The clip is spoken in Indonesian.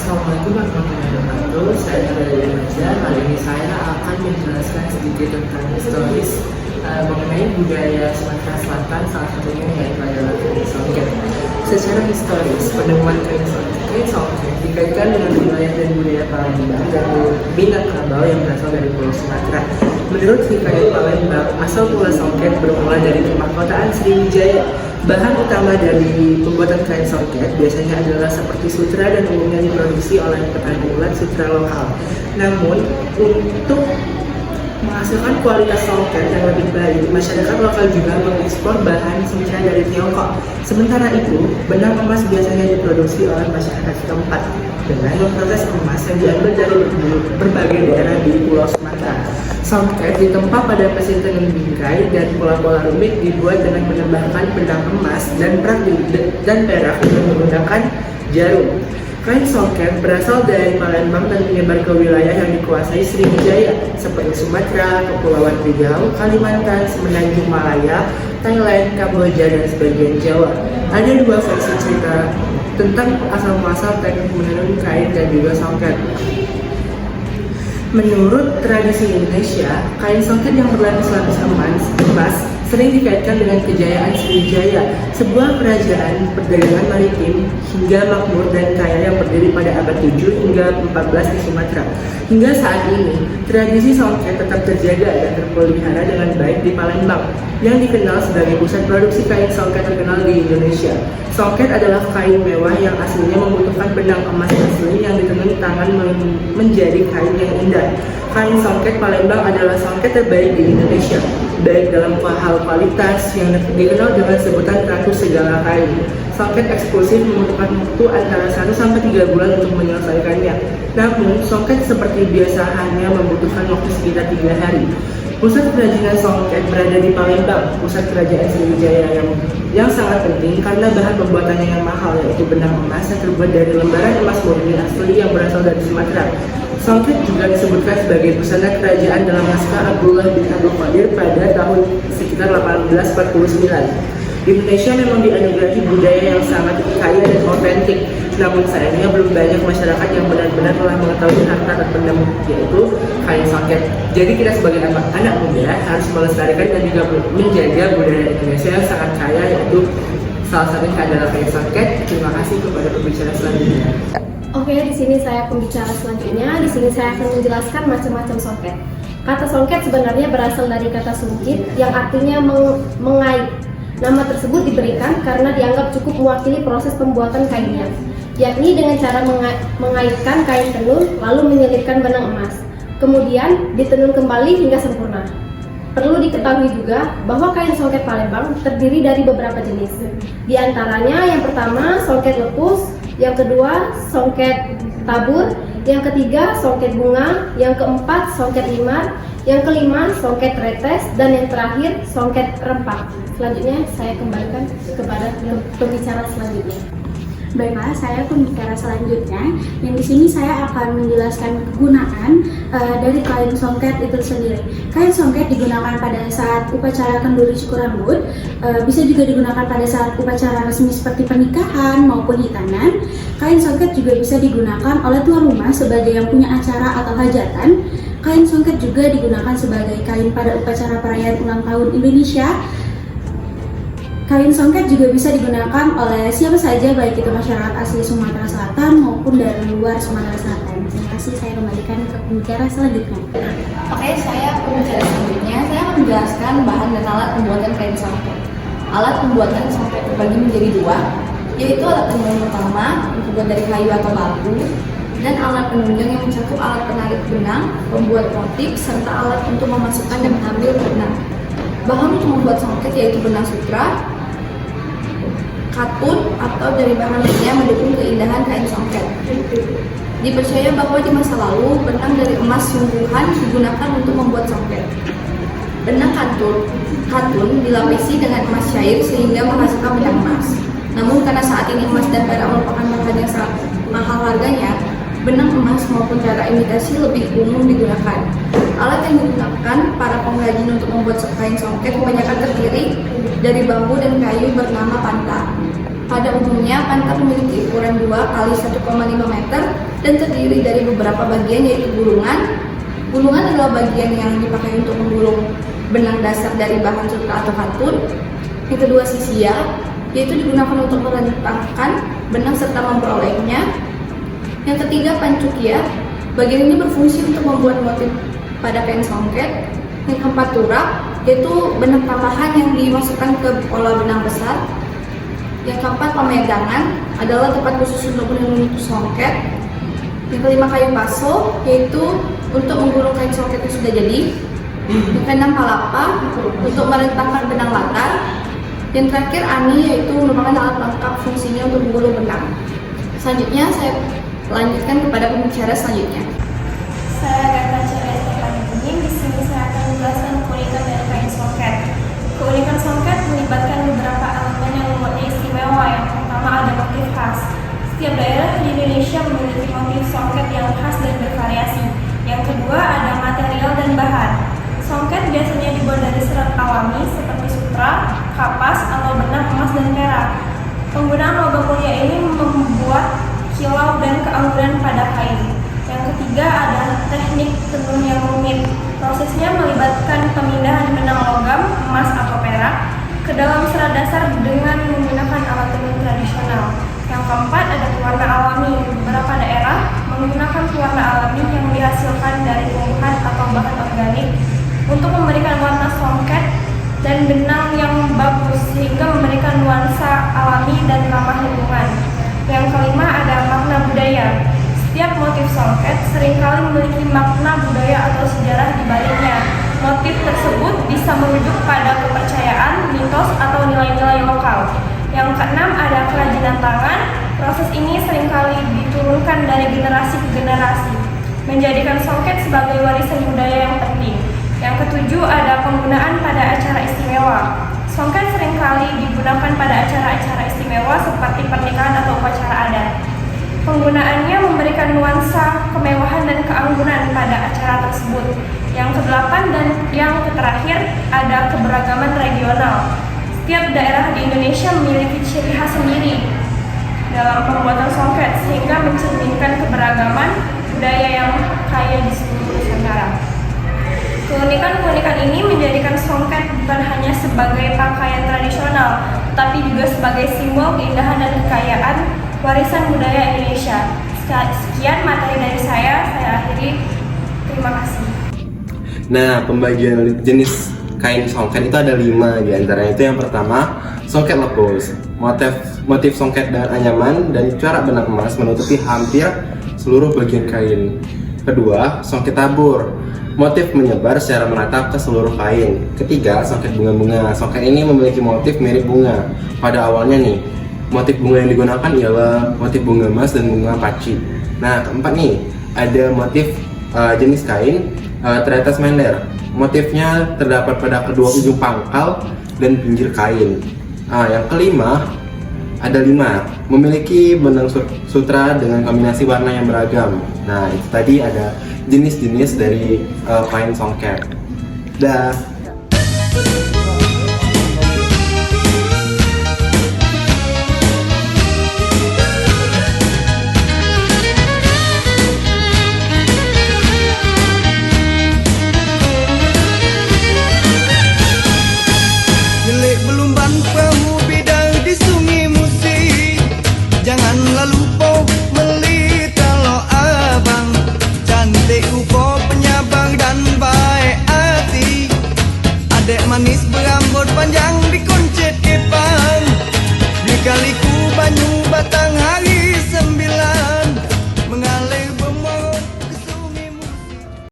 Assalamualaikum warahmatullahi wabarakatuh. Saya dari Remaja. Kali ini saya akan menjelaskan sedikit tentang historis mengenai budaya Sumatera Selatan, salah satunya yaitu adalah kain songket. Secara historis, penemuan kain songket dikaitkan dengan wilayah dan budaya Palembang dan Minangkabau yang berasal dari Pulau Sumatera. Menurut hikayat Palembang, asal Pulau Songket bermula dari perkotaan Sriwijaya. Bahan utama dari pembuatan kain songket biasanya adalah seperti sutra dan umumnya diproduksi oleh petani ulat sutra lokal. Namun, untuk menghasilkan kualitas songket yang lebih baik, masyarakat lokal juga mengekspor bahan sutra dari Tiongkok. Sementara itu, benang emas biasanya diproduksi oleh masyarakat setempat dengan memproses emas yang diambil dari berbagai daerah di Pulau Sumatera. Songket ditempa pada mesin tenun bingkai dan pola-pola rumit dibuat dengan menambahkan benang emas dan perak dengan menggunakan jarum. Kain songket berasal dari Palembang dan menyebar ke wilayah yang dikuasai Sriwijaya seperti Sumatera, Kepulauan Riau, Kalimantan, Semenanjung Malaya, Thailand, Kamboja, dan sebagian Jawa. Ada dua versi cerita tentang asal-muasal teknik menenun kain dan juga songket. Menurut tradisi Indonesia, kain songket yang berlapis-lapis emas sering dikaitkan dengan kejayaan Sriwijaya, sebuah kerajaan perdagangan maritim hingga makmur dan kaya yang berdiri pada abad 7 hingga 14 di Sumatera. Hingga saat ini, tradisi songket tetap terjaga dan terpelihara dengan baik di Palembang, yang dikenal sebagai pusat produksi kain songket terkenal di Indonesia. Songket adalah kain mewah yang aslinya membutuhkan benang emas asli yang ditenun tangan menjadi kain yang indah. Kain songket Palembang adalah songket terbaik di Indonesia, baik dalam hal kualitas yang dikenal dengan sebutan ratu segala kain. Songket eksklusif membutuhkan waktu antara 1-3 bulan untuk menyelesaikannya. Namun, songket seperti biasa hanya membutuhkan waktu sekitar 3 hari. Pusat kerajinan songket berada di Palembang, pusat kerajaan Sriwijaya yang sangat penting karena bahan pembuatannya yang mahal, yaitu benang emas yang terbuat dari lembaran emas murni asli yang berasal dari Sumatera. Songket juga disebutkan sebagai busana kerajaan dalam naskah Abdullah bin Abdul Qadir pada tahun sekitar 1849. Indonesia memang dianugerahi budaya yang sangat kaya dan otentik, namun sayangnya belum banyak masyarakat yang benar-benar telah mengetahui harta terpendam, yaitu kain songket. Jadi kita sebagai anak muda harus melestarikan dan juga menjaga budaya Indonesia yang sangat kaya, yaitu salah satunya adalah kain songket. Terima kasih kepada pembicara selanjutnya. Oke, di sini saya pembicara selanjutnya. Di sini saya akan menjelaskan macam-macam songket. Kata songket sebenarnya berasal dari kata sungkit yang artinya mengait. Nama tersebut diberikan karena dianggap cukup mewakili proses pembuatan kainnya, yakni dengan cara mengaitkan kain tenun lalu menyelipkan benang emas, kemudian ditenun kembali hingga sempurna. Perlu diketahui juga bahwa kain songket Palembang terdiri dari beberapa jenis. Di antaranya yang pertama songket lepus, yang kedua songket tabur, yang ketiga songket bunga, yang keempat songket limar, yang kelima songket retes, dan yang terakhir songket rempak. Selanjutnya saya kembalikan kepada pembicara selanjutnya. Baiklah, saya pembicara selanjutnya. Yang di sini saya akan menjelaskan kegunaan dari kain songket itu sendiri. Kain songket digunakan pada saat upacara kenduri cukur rambut, bisa juga digunakan pada saat upacara resmi seperti pernikahan maupun hitanan. Kain songket juga bisa digunakan oleh tuan rumah sebagai yang punya acara atau hajatan. Kain songket juga digunakan sebagai kain pada upacara perayaan ulang tahun Indonesia. Kain songket juga bisa digunakan oleh siapa saja, baik itu masyarakat asli Sumatera Selatan maupun dari luar Sumatera Selatan. Terima kasih, saya kembalikan ke pembicara selanjutnya. Oke, saya pembicara selanjutnya. Saya akan menjelaskan bahan dan alat pembuatan kain songket. Alat pembuatan songket terbagi menjadi dua, yaitu alat penunjang pertama yang terbuat dari kayu atau bambu, dan alat penunjang yang mencakup alat penarik benang, pembuat motif, serta alat untuk memasukkan dan mengambil benang. Bahan untuk membuat songket yaitu benang sutra, katun, atau dari bahan lainnya mendukung keindahan kain songket. Dipercaya bahwa di masa lalu benang dari emas sungguhan digunakan untuk membuat songket. Benang katun dilapisi dengan emas cair sehingga menghasilkan benang emas. Namun karena saat ini emas dan perak merupakan bahan yang sangat mahal harganya, benang emas maupun perak imitasi lebih umum digunakan. Alat yang digunakan para pengrajin untuk membuat kain songket kebanyakan terdiri dari bambu dan kayu bernama panta. Pada umumnya, pantat memiliki ukuran 2 kali 1,5 meter dan terdiri dari beberapa bagian, yaitu gulungan. Gulungan adalah bagian yang dipakai untuk menggulung benang dasar dari bahan sutra atau katun. Yang kedua, sisial, yaitu digunakan untuk merentangkan benang serta memperolehnya. Yang ketiga, pancukia. Bagian ini berfungsi untuk membuat motif pada kain songket. Yang keempat, turak, yaitu benang tambahan yang dimasukkan ke pola benang besar. Yang keempat, pemegangan, adalah tempat khusus untuk menenun songket. Yang kelima, kayu paso, yaitu untuk menggulung kain songket yang sudah jadi. Yang keenam, palapa, untuk merentangkan benang latar. Yang terakhir, ani, yaitu merupakan alat lengkap fungsinya untuk menggulung benang. Selanjutnya, saya lanjutkan kepada pembicara selanjutnya. Saya Gata Ceria Stefanin. Di sini saya akan menjelaskan keunikan dari kain songket. Keunikan songket melibatkan beberapa elemen yang membuatnya istimewa. Yang pertama, ada motif khas. Setiap daerah di Indonesia memiliki motif songket yang khas dan bervariasi. Yang kedua, ada material dan bahan. Songket biasanya dibuat dari serat alami seperti sutra, kapas, atau benang emas dan perak. Penggunaan logam mulia ini membuat kilau dan keangguran pada kain. Yang ketiga, ada teknik tenun yang rumit. Prosesnya melibatkan pemindahan benang logam, emas atau perak ke dalam serat dasar dengan menggunakan alat tenun tradisional. Yang keempat, ada pewarna alami. Beberapa daerah menggunakan pewarna alami yang dihasilkan dari tumbuhan atau bahan organik untuk memberikan warna songket dan benang yang bagus sehingga memberikan nuansa alami dan ramah lingkungan. Yang kelima, ada makna budaya. Setiap motif songket seringkali memiliki makna budaya atau sejarah di baliknya. Motif tersebut bisa merujuk pada kepercayaan, mitos, atau nilai-nilai lokal. Yang keenam, ada kerajinan tangan. Proses ini seringkali diturunkan dari generasi ke generasi, menjadikan songket sebagai warisan budaya yang penting. Yang ketujuh, ada penggunaan pada acara istimewa. Songket seringkali digunakan pada acara-acara istimewa seperti pernikahan atau upacara adat. Penggunaannya memberikan nuansa kemewahan dan keanggunan pada acara tersebut. Yang kedelapan dan yang terakhir, ada keberagaman regional. Setiap daerah di Indonesia memiliki ciri khas sendiri dalam pembuatan songket sehingga mencerminkan keberagaman budaya yang kaya di seluruh Nusantara. Keunikan-keunikan ini menjadikan songket bukan hanya sebagai pakaian tradisional, tapi juga sebagai simbol keindahan dan kekayaan warisan budaya Indonesia. Sekian materi dari saya akhiri. Terima kasih. Nah, pembagian jenis kain songket itu ada 5 diantaranya. Itu yang pertama, songket lepus. Motif songket dengan anyaman dan corak benang emas menutupi hampir seluruh bagian kain. Kedua, songket tabur. Motif menyebar secara merata ke seluruh kain. Ketiga, songket bunga-bunga. Songket ini memiliki motif mirip bunga. Pada awalnya nih, motif bunga yang digunakan ialah motif bunga emas dan bunga paci. Nah, keempat nih, ada motif jenis kain tretes mender. Motifnya terdapat pada kedua ujung pangkal dan pinggir kain. Yang kelima, ada 5, memiliki benang sutra dengan kombinasi warna yang beragam. Nah, itu tadi ada jenis-jenis dari kain songket. Dah. Manis berambut panjang dikuncit kepang, di kaliku banyu bata